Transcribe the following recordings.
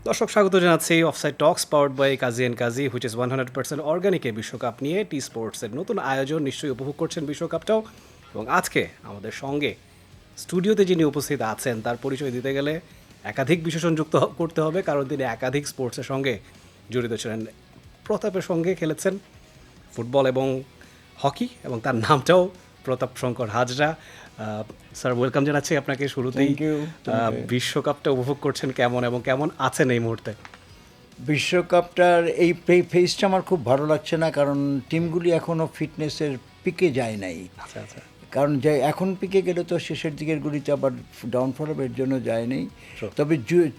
দর্শক স্বাগত জানাচ্ছি offside talks powered by Kazi and Kazi which is 100% অর্গানিকে বিশ্বকাপ নিয়ে টি স্পোর্টসের নতুন আয়োজন নিশ্চয়ই উপভোগ করছেন বিশ্বকাপটাও। এবং আজকে আমাদের সঙ্গে স্টুডিওতে যিনি উপস্থিত আছেন তার পরিচয় দিতে গেলে একাধিক বিশেষণ যুক্ত করতে হবে, কারণ তিনি একাধিক স্পোর্টসের সঙ্গে জড়িত ছিলেন। প্রতাপের সঙ্গে খেলেছেন ফুটবল এবং হকি, এবং তার নামটাও প্রতাপ শঙ্কর হাজরা। স্যার, ওয়েলকাম জানাচ্ছি আপনাকে শুরুতেই। Thank you. বিশ্বকাপটা উপভোগ করছেন কেমন এবং কেমন আছেন এই মুহূর্তে? বিশ্বকাপটার এই ফেজটা আমার খুব ভালো লাগছে না, কারণ টিমগুলি এখনও ফিটনেসের পিকে যায় নাই। আচ্ছা আচ্ছা। কারণ যে এখন পিকে গেলে তো শেষের দিকের গুলিতে আবার ডাউনফল হবে, এর জন্য যায় নাই। তবে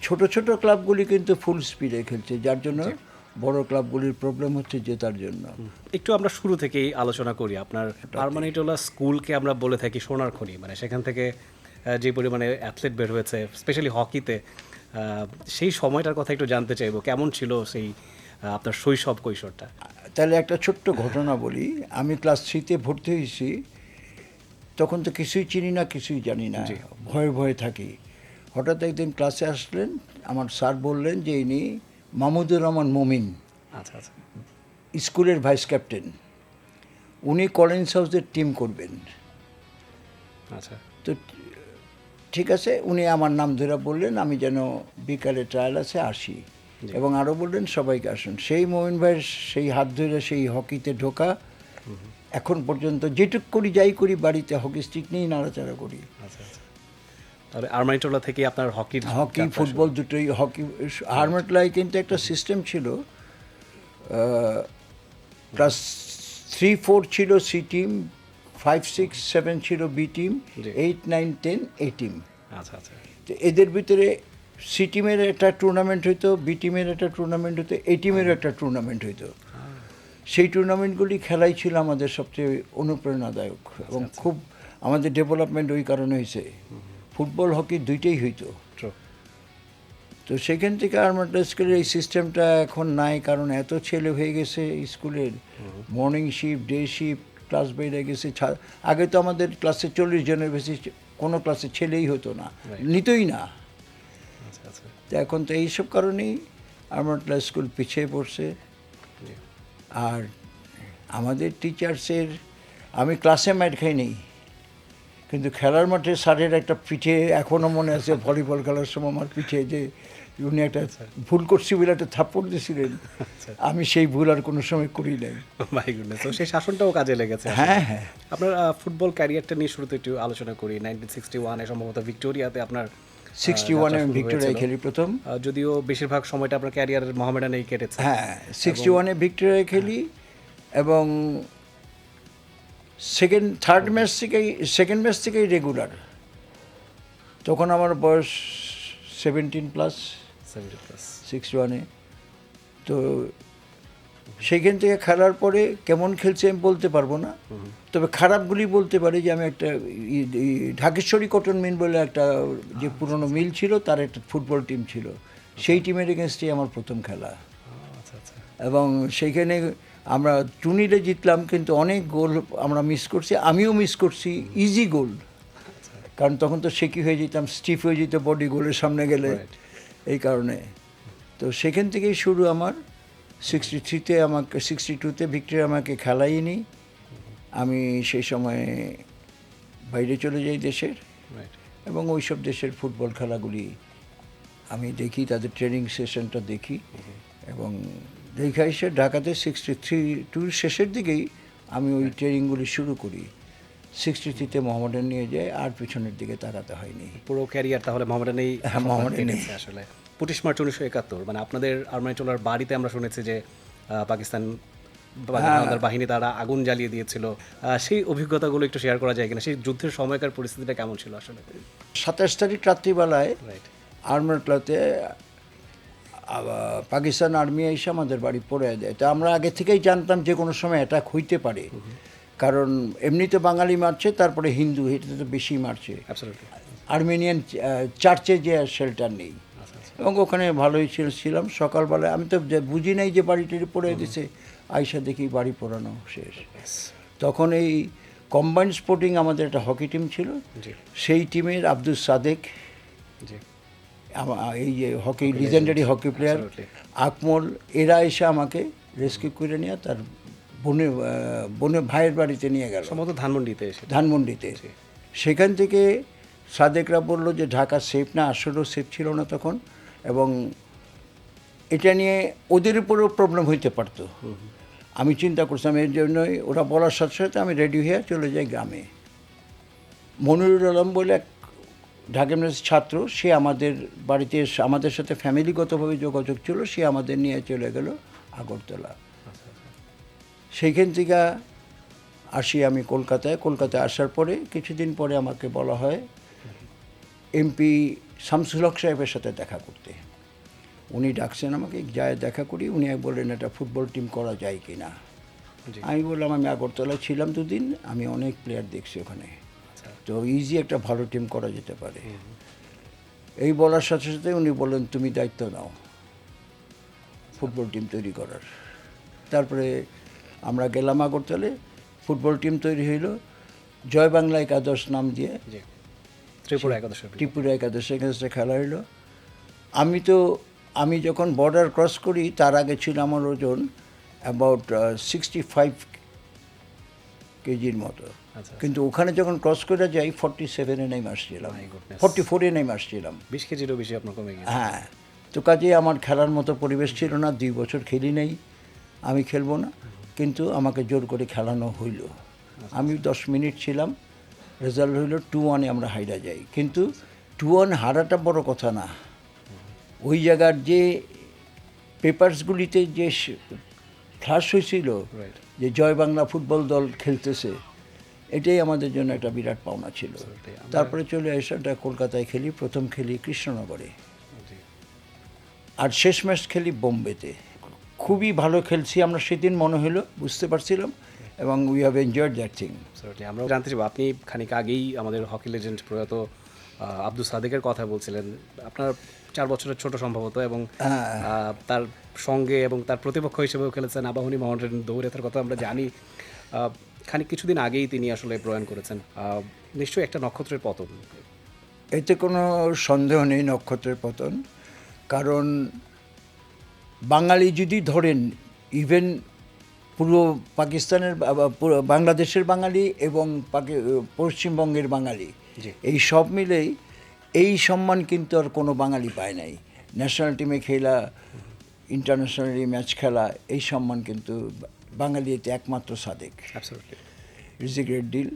ছোট ছোট ক্লাবগুলি কিন্তু ফুল স্পিডে খেলছে, যার জন্য বড় ক্লাবগুলির প্রবলেম হচ্ছে জেতার জন্য। একটু আমরা শুরু থেকেই আলোচনা করি। আপনার আরমানিটোলা স্কুলকে আমরা বলে থাকি সোনার খনি, মানে সেখান থেকে যে পরিমাণে অ্যাথলেট বের হয়েছে স্পেশালি হকিতে, সেই সময়টার কথা একটু জানতে চাইবো। কেমন ছিল সেই আপনার শৈশব কৈশোরটা? তাহলে একটা ছোট্ট ঘটনা বলি। আমি ক্লাস 3-তে ভর্তি হয়েছি, তখন তো কিছুই চিনি না, কিছুই জানি না, ভয়ে ভয়ে থাকি। হঠাৎ একদিন ক্লাসে আসলেন, আমার স্যার বললেন যে ইনি মাহমুদুর রহমান মমিন, আচ্ছা আচ্ছা। স্কুলের ভাইস ক্যাপ্টেন, উনি কলেন্স হাউসের টিম করবেন। আচ্ছা তো ঠিক আছে, উনি আমার নাম ধরে বললেন আমি যেন বিকালে ট্রায়াল আছে আসি, এবং আরও বললেন সবাইকে আসুন। সেই মমিন ভাইয়ের সেই হাত ধরে সেই হকিতে ঢোকা, এখন পর্যন্ত যেটুক করি যাই করি বাড়িতে হকি স্টিক নিয়েই নাড়াচাড়া করি। আচ্ছা আচ্ছা। তাহলে আরমানিটোলা থেকে আপনার হকি ফুটবল দুটোই। হকি আরমানিটোলায় কিন্তু একটা সিস্টেম ছিল, ক্লাস 3-4 ছিল সি টিম, 5-6-7 ছিল বি টিম, 8-9-10 এ টিম। আচ্ছা আচ্ছা। তো এদের ভিতরে সি টিমের একটা টুর্নামেন্ট হইতো, বি টিমের একটা টুর্নামেন্ট হইতো, এ টিমেরও একটা টুর্নামেন্ট হইতো। সেই টুর্নামেন্টগুলি খেলাই ছিল আমাদের সবচেয়ে অনুপ্রেরণাদায়ক, এবং খুব আমাদের ডেভেলপমেন্ট ওই কারণে হয়েছে। ফুটবল হকি দুইটাই হইতো। তো সেখান থেকে আরমানিটোলা স্কুলের এই সিস্টেমটা এখন নাই, কারণ এত ছেলে হয়ে গেছে স্কুলের, morning shift, day shift, class বেড়ে গেছে। আগে তো আমাদের ক্লাসে 40 জনের বেশি কোনো ক্লাসে ছেলেই হতো না, নিতই না। আচ্ছা আচ্ছা। তো এখন তো এইসব কারণেই আরমানিটোলা স্কুল পিছিয়ে পড়ছে। আর আমাদের টিচার্সের, আমি ক্লাসে ম্যাট খাই নেই, কিন্তু খেলার মাঠে স্যারের একটা পিঠে এখনও মনে আছে। ভলিবল খেলার সময় আমার পিঠে যে উনি একটা ভুল করছি বলে একটা থাপ্পড় দিয়েছিলেন, আমি সেই ভুল আর কোনো সময় করি নাই। My goodness. তো সেই শাসনটাও কাজে লেগেছে। হ্যাঁ হ্যাঁ। আপনার ফুটবল ক্যারিয়ারটা নিয়ে শুরুতে একটু আলোচনা করি। 1961-এ সম্ভবত ভিক্টোরিয়াতে আপনার 61-এ আমি ভিক্টোরিয়ায় খেলি প্রথম। যদিও বেশিরভাগ সময়টা আপনার ক্যারিয়ারের মোহামেডানেই কেটেছে। হ্যাঁ, 61-এ ভিক্টোরিয়ায় খেলি, এবং সেকেন্ড ম্যাচ থেকেই রেগুলার। তখন আমার বয়স 17+, 61-এ। তো সেইখান থেকে খেলার পরে কেমন খেলছে আমি বলতে পারবো না, তবে খারাপগুলি বলতে পারি যে আমি একটা ঢাকেশ্বরী কটন মিল বলে একটা যে পুরনো মিল ছিল, তার একটা ফুটবল টিম ছিল, সেই টিমের এগেনস্টেই আমার প্রথম খেলা। এবং সেইখানে আমরা টুর্নিরে জিতলাম, কিন্তু অনেক গোল আমরা মিস করছি, আমিও মিস করছি, ইজি গোল। কারণ তখন তো শেকি হয়ে যেতাম, স্টিফ হয়ে যেত বডি গোলের সামনে গেলে, এই কারণে। তো সেখান থেকেই শুরু আমার। 63-তে আমাকে, 62-তে ভিক্টোরিয়া আমাকে খেলাইনি। আমি সেই সময় বাইরে চলে যাই দেশের, এবং ওই সব দেশের ফুটবল খেলাগুলি আমি দেখি, তাদের ট্রেনিং সেশনটা দেখি, এবং দেখা এসে ঢাকাতে 63-2 শেষের দিকেই আমি ওই ট্রেনিংগুলি শুরু করি। 63-তে মোহামেডান নিয়ে যায়, আর পিছনের দিকে তাকাতে হয়নি। পুরো ক্যারিয়ার তাহলে মোহামেডানেই কেটেছে আসলে। 25 মার্চ 1971, মানে আপনাদের আরমানিটোলার বাড়িতে আমরা শুনেছি যে পাকিস্তান বাহিনী তারা আগুন জ্বালিয়ে দিয়েছিল। সেই অভিজ্ঞতাগুলো একটু শেয়ার করা যায় কিনা? সেই যুদ্ধের সময়কার পরিস্থিতিটা কেমন ছিল আসলে? 27 তারিখ রাত্রিবেলায় আরমানিটোলাতে পাকিস্তান আর্মি এসে আমাদের বাড়ি পড়ে দেয়। তো আমরা আগে থেকেই জানতাম যে কোনো সময় অ্যাটাক হইতে পারে, কারণ এমনিতে বাঙালি মারছে, তারপরে হিন্দু, এটা তো বেশি মারছে। আর্মেনিয়ান চার্চে যে শেল্টার নেই, এবং ওখানে ভালোই ছিলাম। সকালবেলায় আমি তো বুঝি নাই যে বাড়িটি পড়ে দিছে, আইসা দেখি বাড়ি পোড়ানো শেষ। তখন এই কম্বাইন্ড স্পোর্টিং আমাদের একটা হকি টিম ছিল, সেই টিমের আব্দুল সাদেক, এই যে hockey legendary hockey player Akmal, এরা এসে আমাকে রেস্কিউ করে নিয়ে তার বোনের ভাইয়ের বাড়িতে নিয়ে গেল, সম্ভবত ধানমন্ডিতে। সেখান থেকে সাদেকরা বললো যে ঢাকা সেফ না, আসলেও সেফ ছিল না তখন, এবং এটা নিয়ে ওদের উপরেও প্রবলেম হইতে পারতো। আমি চিন্তা করছিলাম, এর জন্যই ওরা বলার সাথে সাথে আমি রেডি হয়ে চলে যাই গ্রামে। মনিরুল আলম বলে এক ঢাকা ইউনিভার্সিটির ছাত্র, সে আমাদের বাড়িতে আমাদের সাথে ফ্যামিলিগতভাবে যোগাযোগ ছিল, সে আমাদের নিয়ে চলে গেল আগরতলা। সেইখান থেকে আসি আমি কলকাতায়। কলকাতায় আসার পরে কিছুদিন পরে আমাকে বলা হয় এমপি শামসুল হক সাহেবের সাথে দেখা করতে। উনি ডাকছেন আমাকে, যায় দেখা করি। উনি বললেন একটা ফুটবল টিম করা যায় কি না। আমি বললাম আমি আগরতলায় ছিলাম 2 দিন, আমি অনেক প্লেয়ার দেখছি ওখানে, তো ইজি একটা ভালো টিম করা যেতে পারে। এই বলার সাথে সাথে উনি বললেন তুমি দায়িত্ব নাও ফুটবল টিম তৈরি করার। তারপরে আমরা গেলাম আগরতলায়, ফুটবল টিম তৈরি হইল জয় বাংলা একাদশ নাম দিয়ে, ত্রিপুরা একাদশে খেলা হইলো। আমি যখন বর্ডার ক্রস করি তার আগে ছিল আমার ওজন অ্যাবাউট 65 কেজির মতো, কিন্তু ওখানে যখন ক্রস করে যাই 47-এ নেমে আসছিলাম, 44-এ নেমে আসছিলাম, 20 কেজিরও বেশি আপনার কমে গেছে। হ্যাঁ, তো কাজে আমার খেলার মতো পরিবেশ ছিল না। 2 বছর খেলি নাই, আমি খেলবো না, কিন্তু আমাকে জোর করে খেলানো হইল। আমি 10 মিনিট ছিলাম, রেজাল্ট হইল 2-1 আমরা হাইরা যাই। কিন্তু 2-1 হারাটা বড় কথা না, ওই জায়গার যে পেপারসগুলিতে যে ফ্লাশ হয়েছিল যে জয় বাংলা ফুটবল দল খেলতেছে, এটাই আমাদের জন্য একটা বিরাট পাওনা ছিল। তারপরে চলে আসাটা কলকাতায় খেলি, প্রথম খেলি কৃষ্ণনগরে, আর শেষ ম্যাচ খেলি বোম্বেতে। খুবই ভালো খেলছি আমরা সেদিন, মনে হলো, বুঝতে পারছিলাম, এবং we have enjoyed that thing. আমরা জানতে চাইব, আপনি খানিক আগেই আমাদের হকি লেজেন্ড প্রয়াত আব্দুল সাদেকের কথা বলছিলেন। আপনার 4 বছরের ছোট সম্ভবত, এবং তার সঙ্গে এবং তার প্রতিপক্ষ হিসেবেও খেলেছেন আবাহনী মহামেডান দৌড়েথার কথা আমরা জানি। খানিক কিছুদিন আগেই তিনি আসলে প্রয়াণ করেছেন। নিশ্চয়ই একটা নক্ষত্রের পতন, এতে কোনো সন্দেহ নেই নক্ষত্রের পতন। কারণ বাঙালি যদি ধরেন, ইভেন পূর্ব পাকিস্তানের বাংলাদেশের বাঙালি এবং পশ্চিমবঙ্গের বাঙালি, এই সব মিলেই এই সম্মান কিন্তু আর কোনো বাঙালি পায় নাই। ন্যাশনাল টিমে খেলা, ইন্টারন্যাশনালি ম্যাচ খেলা, এই সম্মান কিন্তু বাঙালি এতে একমাত্র Sadek. It's a great deal.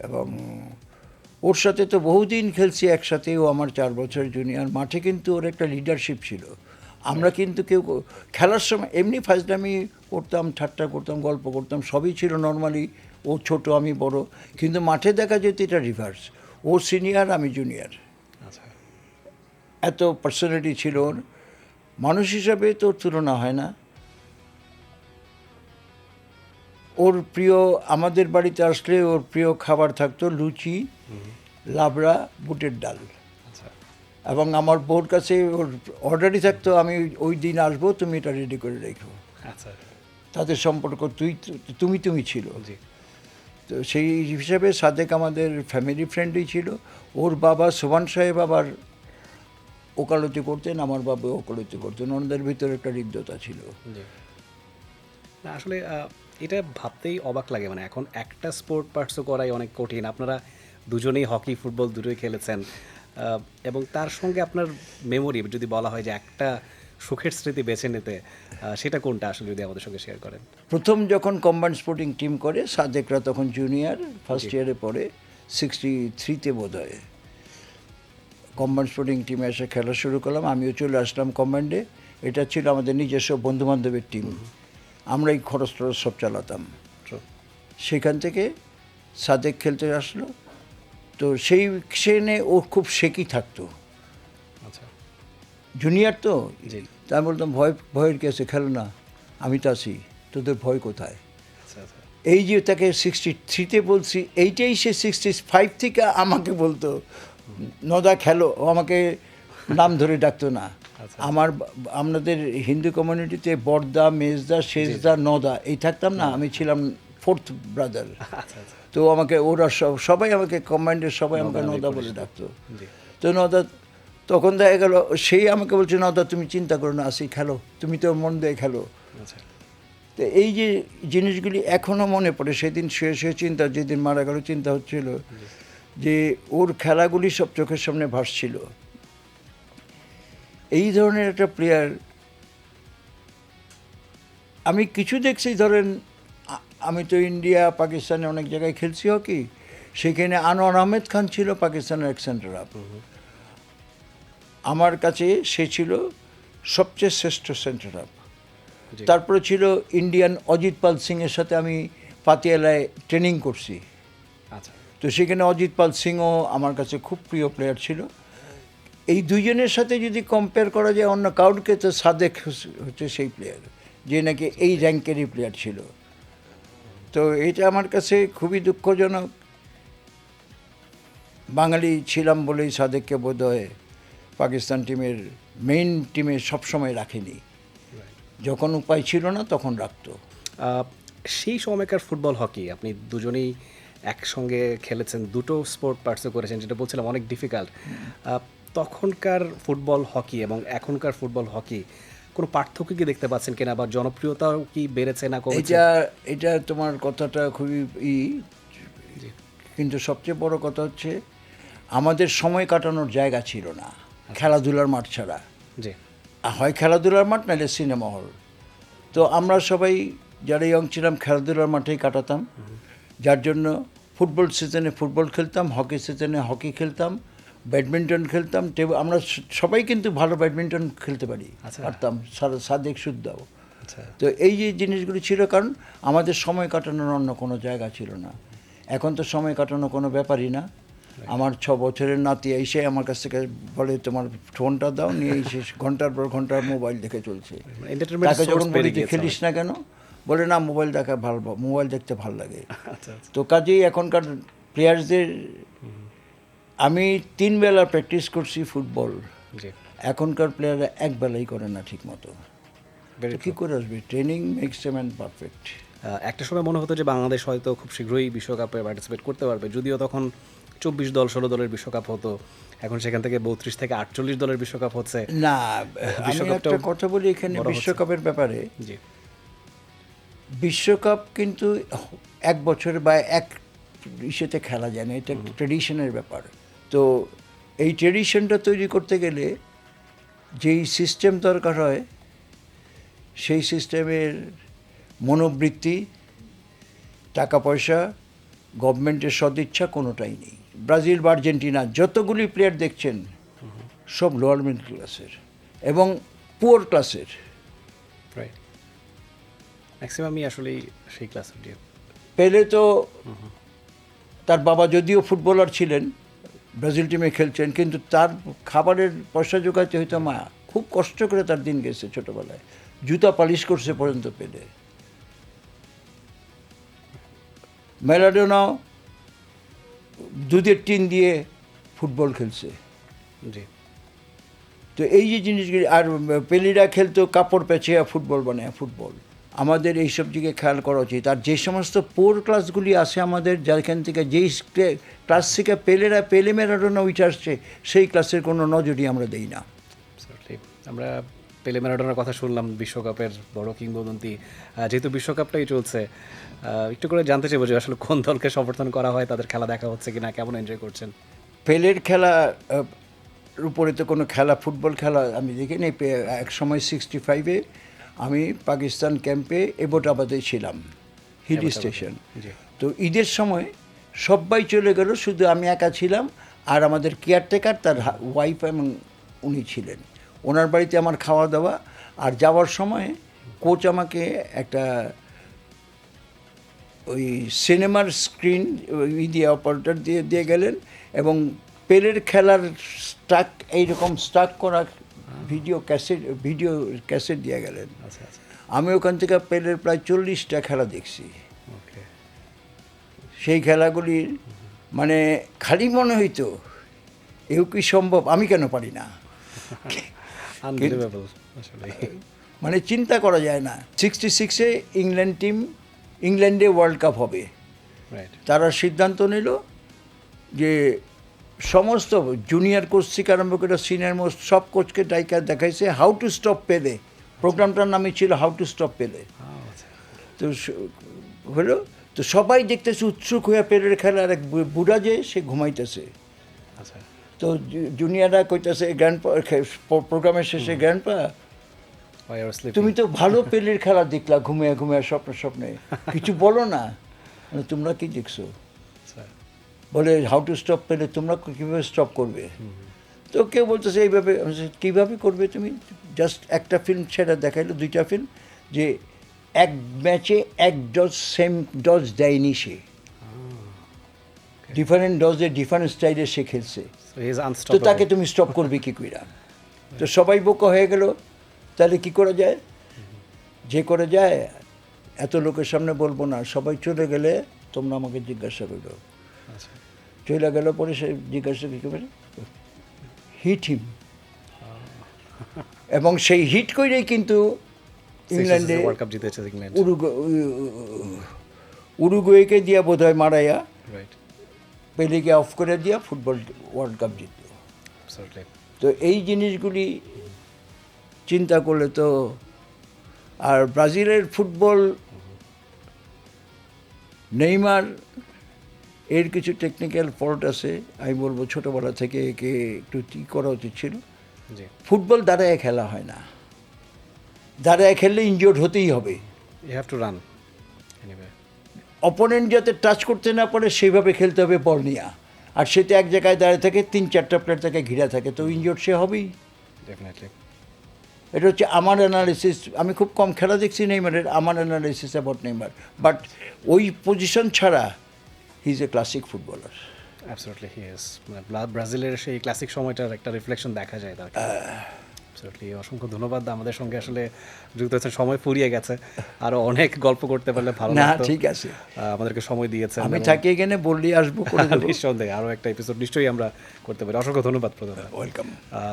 এবং ওর সাথে তো বহুদিন খেলছি একসাথে, ও আমার 4 বছর জুনিয়র। মাঠে কিন্তু ওর একটা লিডারশিপ ছিল। আমরা কিন্তু কেউ খেলার সময় এমনি ফাজলামি করতাম, ঠাট্টা করতাম, গল্প করতাম, সবই ছিল নর্মালি। ও ছোট, আমি বড়, কিন্তু মাঠে দেখা যেত এটা রিভার্স, ও সিনিয়র, আমি জুনিয়র। এত পার্সোনালিটি ছিল ওর। মানুষ হিসাবে তোর তুলনা হয় না। ওর প্রিয়, আমাদের বাড়িতে আসলে ওর প্রিয় খাবার থাকতো লুচি, লাবড়া, বুটের ডাল। এবং আমার বউর কাছে ওর অর্ডারই থাকতো, আমি ওই দিন আসবো, তুমি এটা রেডি করে রেখো। তাদের সম্পর্ক তুমি ছিল। তো সেই হিসাবে সাদেক আমাদের ফ্যামিলি ফ্রেন্ডই ছিল। ওর বাবা সোবান সাহেব আবার ওকালতি করতেন, আমার বাবা ওকালতি করতেন। ওনাদের ভিতরে একটা হৃদ্যতা ছিল। আসলে এটা ভাবতেই অবাক লাগে, মানে এখন একটা স্পোর্ট পার্সও করাই অনেক কঠিন। আপনারা দুজনেই হকি ফুটবল দুটোই খেলেছেন, এবং তার সঙ্গে আপনার মেমোরি যদি বলা হয় যে একটা সুখের স্মৃতি বেছে নিতে, সেটা কোনটা আসলে যদি আমাদের সঙ্গে শেয়ার করেন? প্রথম যখন কম্বাইন্ড স্পোর্টিং টিম করে, সাদেকরা তখন জুনিয়র, ফার্স্ট ইয়ারে পড়ে, 63-তে বোধ হয় কম্বাইন্ড স্পোর্টিং টিমে এসে খেলা শুরু করলাম। আমিও চলে আসলাম কম্বাইন্ডে। এটা ছিল আমাদের নিজস্ব বন্ধুবান্ধবের টিম, আমরাই খরচ টরচ সব চালাতাম। সেখান থেকে সাদেক খেলতে আসলো, তো সেই সেনে ও খুব শেকি থাকতো। জুনিয়র তো, তা আমি বলতাম ভয়ের কেসে খেলো না, আমি তো আছি, তোদের ভয় কোথায়? এই যে তাকে 63-তে বলছি, এইটাই সে 65 থেকে আমাকে বলতো নদা খেলো। ও আমাকে নাম ধরে ডাকতো না। আমাদের হিন্দু কমিউনিটিতে বড়দা, মেজদা, শেষদা, নদা এই থাকতাম না, আমি ছিলাম 4th ব্রাদার। তো আমাকে ওরা সবাই আমাকে কমান্ডের সবাই আমাকে নদা বলে ডাকতো। তো নদা তখন দেখা গেল সেই আমাকে বলছে না দাদা তুমি চিন্তা করো না, আসি খেলো, তুমি তো মন দিয়ে খেলো। আচ্ছা তো এই যে জিনিসগুলি এখনও মনে পড়ে। সেদিন শুয়ে শুয়ে চিন্তা, যেদিন মারা গেল চিন্তা হচ্ছিল যে ওর খেলাগুলি সব চোখের সামনে ভাসছিল। এই ধরনের একটা প্লেয়ার আমি কিছু দেখছি। ধরেন আমি তো ইন্ডিয়া পাকিস্তানে অনেক জায়গায় খেলছি হকি, সেখানে আনোয়ার আহমেদ খান ছিল পাকিস্তানের এক সেন্টার হাফ। আমার কাছে সে ছিল সবচেয়ে শ্রেষ্ঠ সেন্টার হাফ। তারপরে ছিল ইন্ডিয়ান অজিত পাল সিংয়ের সাথে আমি পাতিয়ালায় ট্রেনিং করছি। আচ্ছা তো সেখানে অজিত পাল সিংও আমার কাছে খুব প্রিয় প্লেয়ার ছিল। এই দুইজনের সাথে যদি কম্পেয়ার করা যায় অন্য কাউকে, তো সাদেক হচ্ছে সেই প্লেয়ার যে নাকি এই র্যাঙ্কেরই প্লেয়ার ছিল। তো এটা আমার কাছে খুবই দুঃখজনক। বাঙালি ছিলাম বলেই সাদেককে বোধহয় পাকিস্তান টিমের মেইন টিমে সবসময় রাখেনি, যখন উপায় ছিল না তখন রাখতো। সেই সময়কার ফুটবল হকি আপনি দুজনেই একসঙ্গে খেলেছেন, দুটো স্পোর্ট পার্সও করেছেন, যেটা বলছিলাম অনেক ডিফিকাল্ট। তখনকার ফুটবল হকি এবং এখনকার ফুটবল হকি কোনো পার্থক্য কি দেখতে পাচ্ছেন কিনা, বা জনপ্রিয়তাও কি বেড়েছে না কমেছে? এটা তোমার কথাটা খুবই কিন্তু সবচেয়ে বড় কথা হচ্ছে আমাদের সময় কাটানোর জায়গা ছিল না খেলাধুলার মাঠ ছাড়া। জি হয় খেলাধুলার মাঠ নাহলে সিনেমা হল। তো আমরা সবাই যারা ইয়ং ছিলাম খেলাধুলার মাঠেই কাটাতাম, যার জন্য ফুটবল সিজনে ফুটবল খেলতাম, হকি সিজনে হকি খেলতাম, ব্যাডমিন্টন খেলতাম। আমরা সবাই কিন্তু ভালো ব্যাডমিন্টন খেলতে পারতাম, সাদেক সুদ্দাও। আচ্ছা তো এই যে জিনিসগুলি ছিল, কারণ আমাদের সময় কাটানোর অন্য কোনো জায়গা ছিল না। এখন তো সময় কাটানো কোনো ব্যাপারই না। আমার 6 বছরের নাতি এসে আমার কাছ থেকে বলে তোমার ফোনটা দাও, নিয়ে এসে ঘন্টার পর ঘন্টা মোবাইল দেখে চলছে। তাকে যখন বলি যে খেলিস না কেন, বলে না মোবাইল দেখা ভালো, মোবাইল দেখতে ভালো লাগে। তো কাজেই এখনকার প্লেয়ারসদের আমি 3 বেলা প্র্যাকটিস করছি ফুটবল, এখনকার প্লেয়াররা 1 বেলাই করে না ঠিক মতো। কী করে আসবে? Training makes a man perfect. একটা সময় মনে হতো যে বাংলাদেশ হয়তো খুব শীঘ্রই বিশ্বকাপে পার্টিসিপেট করতে পারবে, যদিও তখন 24 দল 16 দলের বিশ্বকাপ হতো। এখন সেখান থেকে 32 থেকে 48 দলের বিশ্বকাপ হচ্ছে। না, আমি একটা কথা বলি এখানে বিশ্বকাপের ব্যাপারে। জি বিশ্বকাপ কিন্তু 1 বছর বা এক ইসেতে খেলা যায় না, এটা ট্রেডিশনের ব্যাপার। তো এই ট্রেডিশনটা তৈরি করতে গেলে যেই সিস্টেম দরকার হয়, সেই সিস্টেমের মনোবৃত্তি, টাকা পয়সা, গভর্নমেন্টের সদিচ্ছা কোনোটাই নেই। ব্রাজিল বা আর্জেন্টিনা যতগুলি প্লেয়ার দেখছেন সব লোয়ার মিডল ক্লাসের এবং পুয়ার ক্লাসের। রাইট, ম্যাক্সিমামই আসলেই সেই ক্লাসের। পেলে তো তার বাবা যদিও ফুটবলার ছিলেন, ব্রাজিল টিমে খেলছেন, কিন্তু তার খাবারের পয়সা জোগাতে হয়তো মা খুব কষ্ট করে তার দিন গেছে। ছোটোবেলায় জুতা পালিশ করছে পর্যন্ত পেলে। ম্যারাডোনাও দুধের টিন দিয়ে ফুটবল খেলছে। জি তো এই যে জিনিসগুলি, আর পেলিরা খেলতো কাপড় পেঁচিয়ে ফুটবল বানায় ফুটবল। আমাদের এইসব দিকে খেয়াল করা উচিত। আর যে সমস্ত পোর ক্লাসগুলি আছে আমাদের, যেখান থেকে যেই ক্লাস থেকে পেলে ম্যারাডোনা উঠে আসছে, সেই ক্লাসের কোনো নজরই আমরা দিই না। আমরা পেলে ম্যারাডোনার কথা শুনলাম, বিশ্বকাপের বড় কিংবদন্তি। যেহেতু বিশ্বকাপটাই চলছে, একটু করে জানতে চাইবো যে আসলে কোন দলকে সমর্থন করা হয়, তাদের খেলা দেখা হচ্ছে কিনা, কেমন এনজয় করছেন? পেলের খেলা উপরে তো কোনো খেলা, ফুটবল খেলা আমি দেখিনি। এক সময় 65-এ আমি পাকিস্তান ক্যাম্পে এবটাবাদে ছিলাম, হিল স্টেশন। তো ঈদের সময় সবাই চলে গেল, শুধু আমি একা ছিলাম। আর আমাদের কেয়ারটেকার, তার ওয়াইফ এবং উনি ছিলেন। ওনার বাড়িতে আমার খাওয়া দাওয়া। আর যাওয়ার সময় কোচ আমাকে একটা ওই সিনেমার স্ক্রিন দিয়ে অপারেটর দিয়ে গেলেন, এবং পেলের খেলার এইরকম স্টাক করা ভিডিও ক্যাসেট দিয়ে গেলেন। আমি ওখান থেকে পেলের প্রায় 40টা খেলা দেখছি। সেই খেলাগুলির মানে খালি মনে হইতো এও কি সম্ভব, আমি কেন পারি না। মানে চিন্তা করা যায় না। 66-এ ইংল্যান্ডে ওয়ার্ল্ড কাপ হবে, তারা সিদ্ধান্ত নিল যে সমস্ত জুনিয়র কোচ থেকে আরম্ভ করে সিনিয়র মোস্ট সব কোচকে ডাইকা দেখাইছে হাউ টু স্টপ পেলে, প্রোগ্রামটার নামই ছিল হাউ টু স্টপ পেলে। তো হলো, তো সবাই দেখতেছে উৎসুক হয়ে পেলের খেলা, আর এক বুড়া যে সে ঘুমাইতেছে। আচ্ছা, তো জুনিয়ররা কইতেছে গ্র্যান্ডপা, প্রোগ্রামের শেষে grandpa Why you are sleeping? তুমি তো ভালো পেলের খেলা দেখলা ঘুমিয়ে ঘুমিয়ে স্বপ্নে কিছু বলো না, মানে তোমরা কি দেখছো? আচ্ছা, বলে হাউ টু স্টপ পেলে তোমরা কীভাবে স্টপ করবে? তো কেউ বলতেছে এইভাবে। আমি বলছি, কীভাবে করবে তুমি? জাস্ট একটা ফিল্ম সেটা দেখাইলো, 2টা ফিল্ম, যে এক ম্যাচে এক ডজ সেম ডজ দেয়নি সে, ডিফারেন্ট ডজে ডিফারেন্ট স্টাইলে সে খেলছে। So he is তো unstoppable. তাকে তুমি স্টপ করবে কী কইরা? তো সবাই বোকা হয়ে গেল। তাহলে কি করা যায়? যে করে যায়, এত লোকের সামনে বলবো না, সবাই চলে গেলে তোমরা আমাকে জিজ্ঞাসা করো। আচ্ছা, চলে গেল পরে সে জিজ্ঞাসা কী করে, হিট হিম। এবং সেই হিট করেই কিন্তু ইংল্যান্ডে ওয়ার্ল্ড কাপ জিতেছে ইংল্যান্ড। উরুগুয়েকে দিয়া বোধ হয় মারাইয়া, রাইট, পেলেকে অফ করে দিয়া ফুটবল ওয়ার্ল্ড কাপ জিতল। অ্যাবসলিউটলি। তো এই জিনিসগুলি চিন্তা করলে তো, আর ব্রাজিলের ফুটবল, নেইমার এর কিছু টেকনিক্যাল ফল্ট আছে। আমি বলবো ছোটোবেলা থেকে একে একটু ঠিক করা উচিত ছিল। জি, ফুটবল দাঁড়ায় খেলা হয় না, দাঁড়ায় খেললে ইনজিওর্ড হতেই হবে। You have to run anyway. Opponent যাতে টাচ করতে না পারে সেইভাবে খেলতে হবে বল নিয়ে। আর সেটা এক জায়গায় দাঁড়িয়ে থাকে, 3-4টা প্লেয়ার তাকে ঘিরে থাকে, তো ইনজিওর্ড সে হবেই। ডেফিনেটলি। এটা হচ্ছে আমার অ্যানালিসিস। আমি খুব কম খেলা দেখছি নেইমারের, আমার অ্যানালিসিস অ্যাবাউট নেইমার। বাট ওই পজিশন ছাড়া he is a classic footballer. Absolutely he is. মানে ব্রাজিলের সেই ক্লাসিক সময়টার একটা রিফ্লেকশন দেখা যায় তার। অ্যাবসলিউটলি। অসংখ্য ধন্যবাদ আমাদের সঙ্গে আসলে যুক্ত হয়েছেন। সময় ফুরিয়ে গেছে, আরও অনেক গল্প করতে পারলে ভালো না, লাগতো। ঠিক আছে, আমাদেরকে সময় দিয়েছেন। আমি থাকি এখানে, বললি আসবো, করে দেবো। নিঃসন্দেহে আরও একটা এপিসোড নিশ্চয়ই আমরা করতে পারি। অসংখ্য ধন্যবাদ প্রথমে। ওয়েলকাম।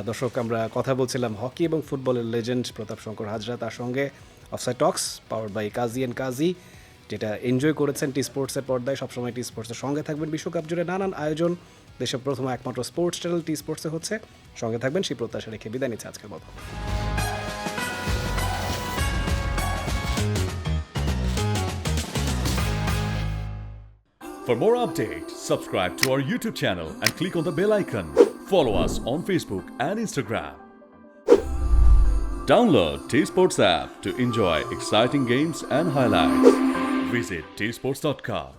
দর্শক, আমরা কথা বলছিলাম হকি এবং ফুটবলের লেজেন্ড প্রতাপ শঙ্কর হাজরা, তার সঙ্গে offside talks powered by Kazi and Kazi, যেটা এনজয় করেছেন টি স্পোর্টসের পর্দায়। সবসময় টি স্পোর্টসের সঙ্গে থাকবেন। বিশ্বকাপ জুড়ে নানান আয়োজন, দেশের প্রথম একমাত্র স্পোর্টস চ্যানেল টি স্পোর্টসে হচ্ছে। সঙ্গে থাকবেন সেই প্রত্যাশা রেখে বিদায় নিচ্ছে আজকের মতো। For more updates, subscribe to our YouTube channel and click on the bell icon. Follow us on Facebook and Instagram. Download T-Sports app to enjoy exciting games and highlights. Visit tsports.com.